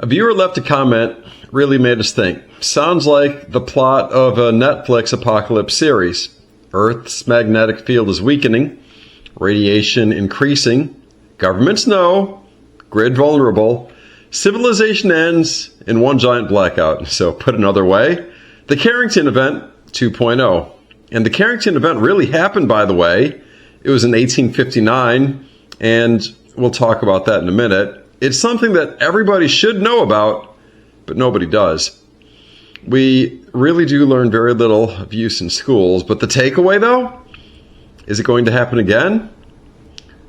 A viewer left a comment, really made us think. Sounds like the plot of a Netflix apocalypse series. Earth's magnetic field is weakening, radiation increasing, governments know, grid vulnerable, civilization ends in one giant blackout. So put another way, the Carrington Event 2.0. And the Carrington Event really happened, by the way. It was in 1859, and we'll talk about that in a minute. It's something that everybody should know about, but nobody does. We really do learn very little of use in schools, but the takeaway, though, is it going to happen again?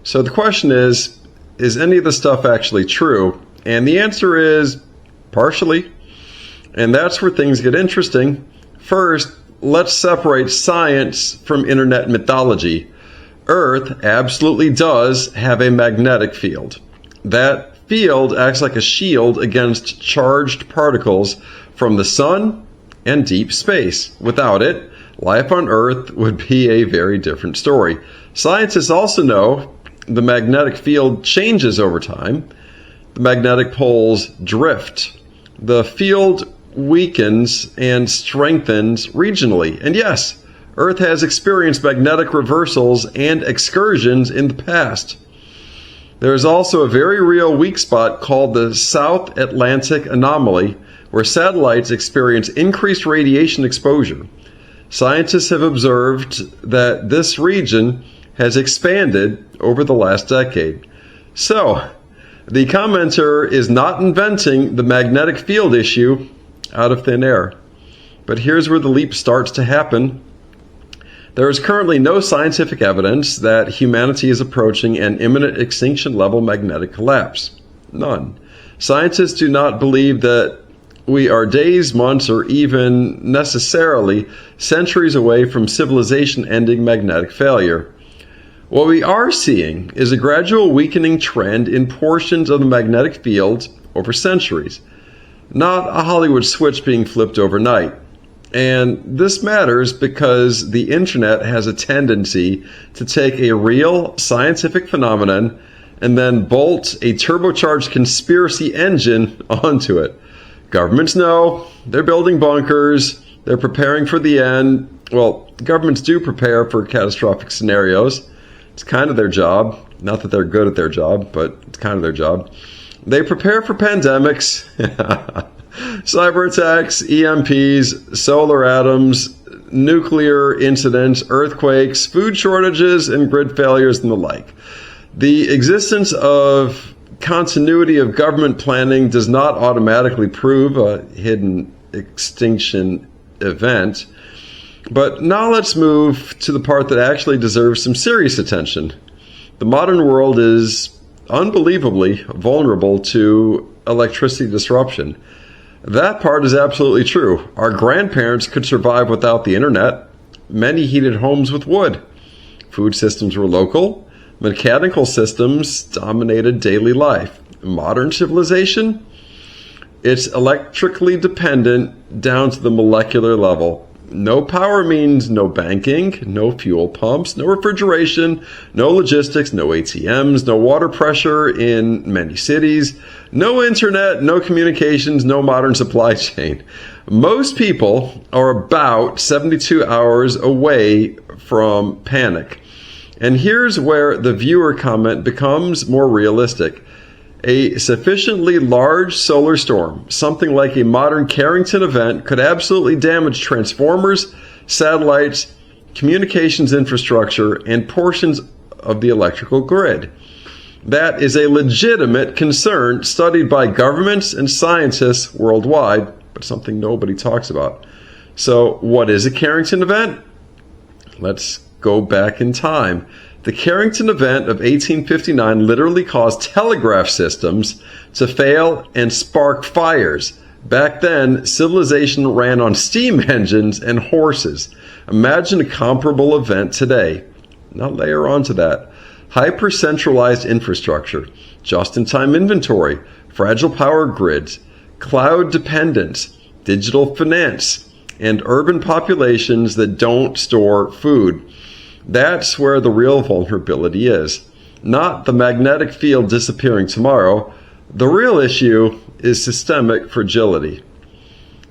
So the question is any of this stuff actually true? And the answer is partially. And that's where things get interesting. First, let's separate science from internet mythology. Earth absolutely does have a magnetic field. That field acts like a shield against charged particles from the sun and deep space. Without it, life on Earth would be a very different story. Scientists also know the magnetic field changes over time. The magnetic poles drift. The field weakens and strengthens regionally. And yes, Earth has experienced magnetic reversals and excursions in the past. There is also a very real weak spot called the South Atlantic Anomaly, where satellites experience increased radiation exposure. Scientists have observed that this region has expanded over the last decade. So, the commenter is not inventing the magnetic field issue out of thin air. But here's where the leap starts to happen. There is currently no scientific evidence that humanity is approaching an imminent extinction level magnetic collapse. None. Scientists do not believe that we are days, months, or even necessarily centuries away from civilization ending magnetic failure. What we are seeing is a gradual weakening trend in portions of the magnetic field over centuries, not a Hollywood switch being flipped overnight. And this matters because the internet has a tendency to take a real scientific phenomenon and then bolt a turbocharged conspiracy engine onto it. Governments know, they're building bunkers, they're preparing for the end. Well, governments do prepare for catastrophic scenarios. It's kind of their job. Not that they're good at their job, but it's kind of their job. They prepare for pandemics, cyber attacks, EMPs, solar atoms, nuclear incidents, earthquakes, food shortages, and grid failures and the like. The existence of continuity of government planning does not automatically prove a hidden extinction event. But now let's move to the part that actually deserves some serious attention. The modern world is unbelievably vulnerable to electricity disruption. That part is absolutely true. Our grandparents could survive without the internet. Many heated homes with wood. Food systems were local. Mechanical systems dominated daily life. Modern civilization? It's electrically dependent down to the molecular level. No power means no banking, no fuel pumps, no refrigeration, no logistics, no ATMs, no water pressure in many cities, no internet, no communications, no modern supply chain. Most people are about 72 hours away from panic. And here's where the viewer comment becomes more realistic. A sufficiently large solar storm, something like a modern Carrington event, could absolutely damage transformers, satellites, communications infrastructure, and portions of the electrical grid. That is a legitimate concern studied by governments and scientists worldwide, but something nobody talks about. So, what is a Carrington event? Let's go back in time. The Carrington Event of 1859 literally caused telegraph systems to fail and spark fires. Back then, civilization ran on steam engines and horses. Imagine a comparable event today. Now layer onto that hyper-centralized infrastructure, just-in-time inventory, fragile power grids, cloud dependence, digital finance, and urban populations that don't store food. That's where the real vulnerability is. Not the magnetic field disappearing tomorrow, The real issue is systemic fragility.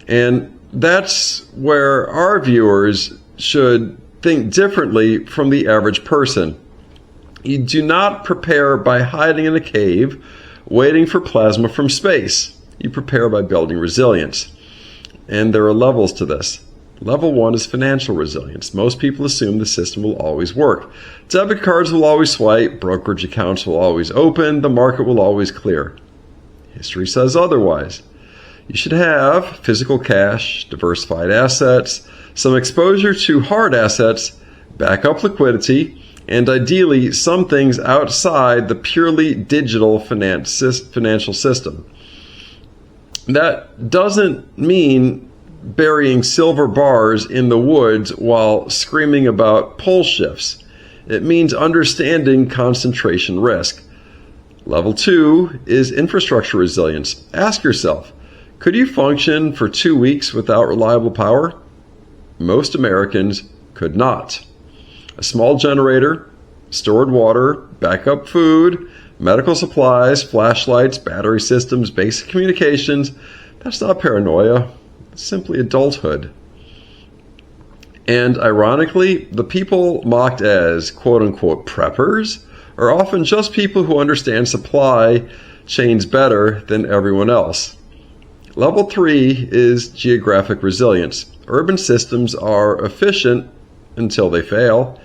And that's where our viewers should think differently from the average person. You do not prepare by hiding in a cave, waiting for plasma from space. You prepare by building resilience. And there are levels to this. Level 1 is financial resilience. Most people assume the system will always work. Debit cards will always swipe, brokerage accounts will always open, the market will always clear. History says otherwise. You should have physical cash, diversified assets, some exposure to hard assets, backup liquidity, and ideally some things outside the purely digital financial system. That doesn't mean burying silver bars in the woods while screaming about pole shifts. It means understanding concentration risk. Level 2 is infrastructure resilience. Ask yourself, could you function for 2 weeks without reliable power? Most Americans could not. A small generator, stored water, backup food, medical supplies, flashlights, battery systems, basic communications, that's not paranoia. It's simply adulthood. And ironically, the people mocked as quote-unquote preppers are often just people who understand supply chains better than everyone else. Level 3 is geographic resilience. Urban systems are efficient until they fail.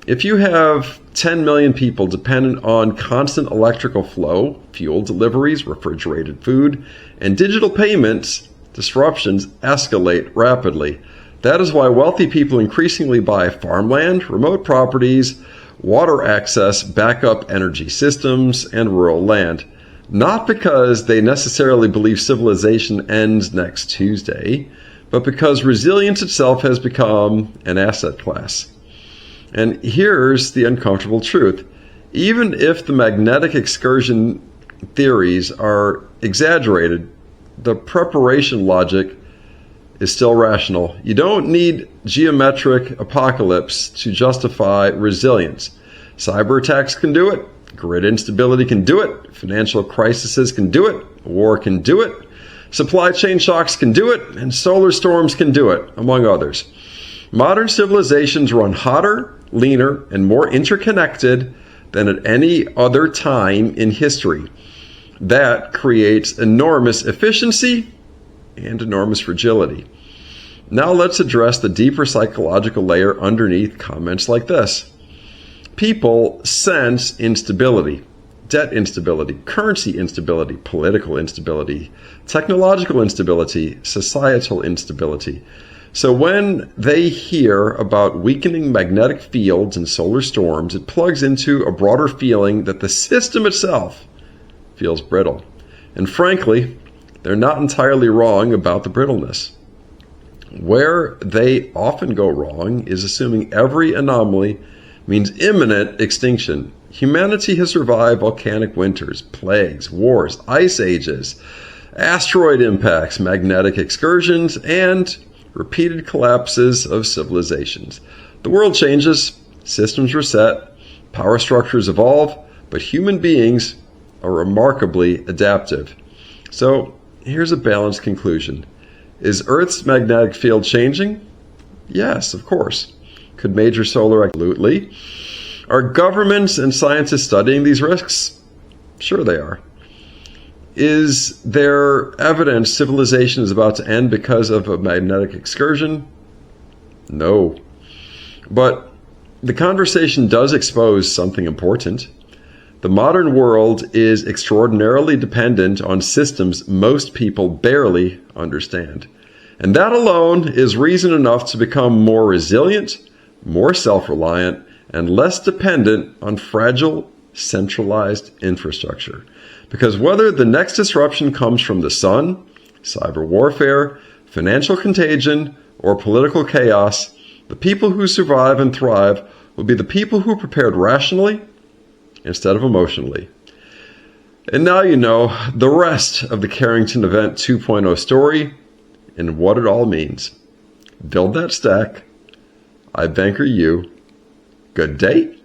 If you have 10 million people dependent on constant electrical flow, fuel deliveries, refrigerated food, and digital payments, disruptions escalate rapidly. That is why wealthy people increasingly buy farmland, remote properties, water access, backup energy systems, and rural land. Not because they necessarily believe civilization ends next Tuesday, but because resilience itself has become an asset class. And here's the uncomfortable truth. Even if the magnetic excursion theories are exaggerated, the preparation logic is still rational. You don't need geometric apocalypse to justify resilience. Cyber attacks can do it. Grid instability can do it. Financial crises can do it. War can do it. Supply chain shocks can do it. And solar storms can do it, among others. Modern civilizations run hotter, leaner, and more interconnected than at any other time in history. That creates enormous efficiency and enormous fragility. Now let's address the deeper psychological layer underneath comments like this. People sense instability, debt instability, currency instability, political instability, technological instability, societal instability. So when they hear about weakening magnetic fields and solar storms, it plugs into a broader feeling that the system itself feels brittle. And frankly, they're not entirely wrong about the brittleness. Where they often go wrong is assuming every anomaly means imminent extinction. Humanity has survived volcanic winters, plagues, wars, ice ages, asteroid impacts, magnetic excursions, and repeated collapses of civilizations. The world changes, systems reset, power structures evolve, but human beings are remarkably adaptive. So here's a balanced conclusion. Is Earth's magnetic field changing? Yes, of course. Could major solar absolutely. Are governments and scientists studying these risks? Sure they are. Is there evidence civilization is about to end because of a magnetic excursion? No. But the conversation does expose something important. The modern world is extraordinarily dependent on systems most people barely understand. And that alone is reason enough to become more resilient, more self-reliant, and less dependent on fragile, centralized infrastructure. Because whether the next disruption comes from the sun, cyber warfare, financial contagion, or political chaos, the people who survive and thrive will be the people who prepared rationally instead of emotionally. And now you know the rest of the Carrington Event 2.0 story and what it all means. Build that stack. iBankerU. Good day.